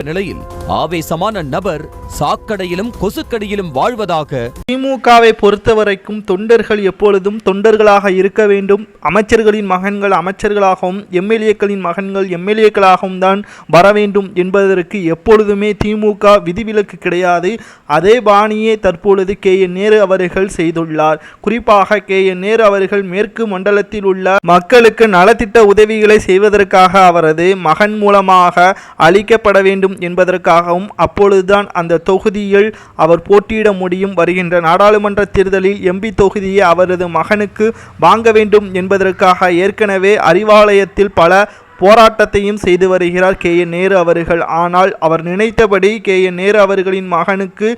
நிலையில் ஆவேசமான நபர் சாக்கடையிலும் கொசுக்கடியிலும் வாழ்வதாக. திமுகவை பொறுத்தவரைக்கும் தொண்டர்கள் எப்பொழுதும் தொண்டர்களாக இருக்க வேண்டும். அமைச்சர்களின் மகன்கள் அமைச்சர்களாகவும் எம்எல்ஏக்களின் மகன்கள் எம்எல்ஏக்களாகவும் தான் வர வேண்டும் என்பதற்கு எப்பொழுதுமே திமுக விதிவிலக்கு கிடையாது. அதே பாணியே தற்பொழுது KN நேரு அவர்கள் செய்துள்ளார். குறிப்பாக KN நேரு அவர்கள் மேற்கு மண்டலத்தில் உள்ள மக்களுக்கு நலத்திட்ட உதவிகளை செய்வதற்காக அவரது மகன் மூலமாக அளிக்கப்பட வேண்டும் என்பதற்காகவும் அப்பொழுதுதான் அந்த தொகுதியில் அவர் போட்டியிட முடியும். வருகின்ற நாடாளுமன்ற தேர்தலில் MP தொகுதியை அவரது மகனுக்கு வாங்க வேண்டும் என்பதற்காக ஏற்கனவே அறிவாலயத்தில் பல போராட்டத்தையும் செய்து வருகிறார் KN நேரு அவர்கள். ஆனால் அவர் நினைத்தபடி KN நேரு அவர்களின் மகனுக்கு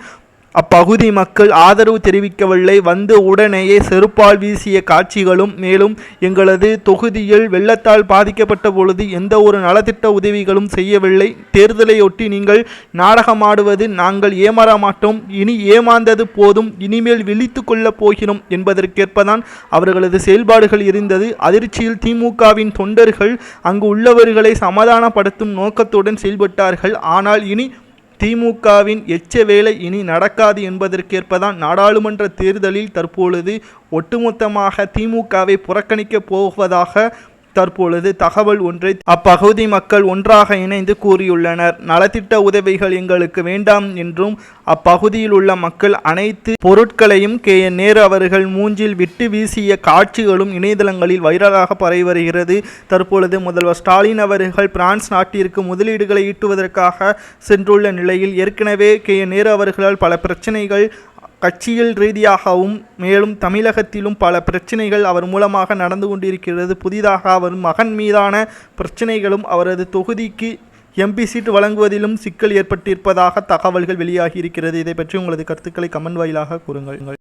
அப்பகுதி மக்கள் ஆதரவு தெரிவிக்கவில்லை. வந்து உடனேயே செருப்பால் வீசிய காட்சிகளும், மேலும் எங்களது தொகுதியில் வெள்ளத்தால் பாதிக்கப்பட்ட பொழுது எந்த ஒரு நலத்திட்ட உதவிகளும் செய்யவில்லை. தேர்தலையொட்டி நீங்கள் நாடகமாடுவது நாங்கள் ஏமாற மாட்டோம். இனி ஏமாந்தது போதும், இனிமேல் விழித்து கொள்ளப் போகிறோம் என்பதற்கேற்பதான் அவர்களது செயல்பாடுகள் இருந்தது. அதிர்ச்சியில் திமுகவின் தொண்டர்கள் அங்கு உள்ளவர்களை சமாதானப்படுத்தும் நோக்கத்துடன் செயல்பட்டார்கள். ஆனால் இனி திமுகவின் எச்ச வேலை இனி நடக்காது என்பதற்கேற்பதான் நாடாளுமன்ற தேர்தலில் தற்பொழுது ஒட்டுமொத்தமாக திமுகவை புறக்கணிக்கப் போவதாக தற்பொழுது தகவல் ஒன்றை அப்பகுதி மக்கள் ஒன்றாக இணைந்து கூறியுள்ளனர். நலத்திட்ட உதவிகள் எங்களுக்கு வேண்டாம் என்றும் அப்பகுதியில் உள்ள மக்கள் அனைத்து பொருட்களையும் KN நேரு அவர்கள் மூஞ்சில் விட்டு வீசிய காட்சிகளும் இணையதளங்களில் வைரலாக பரவி வருகிறது. தற்பொழுது முதல்வர் ஸ்டாலின் அவர்கள் பிரான்ஸ் நாட்டிற்கு முதலீடுகளை ஈட்டுவதற்காக சென்றுள்ள நிலையில் ஏற்கனவே KN நேரு அவர்களால் பல பிரச்சனைகள் கட்சியில் ரீதியாகவும் மேலும் தமிழகத்திலும் பல பிரச்சனைகள் அவர் மூலமாக நடந்து கொண்டிருக்கிறது. புதிதாக அவர் மகன் மீதான பிரச்சனைகளும் அவரது தொகுதிக்கு MP சீட்டு வழங்குவதிலும் சிக்கல் ஏற்பட்டிருப்பதாக தகவல்கள் வெளியாகி இருக்கிறது. இதை பற்றி உங்களது கருத்துக்களை கமெண்ட் வாயிலாக கூறுங்கள்.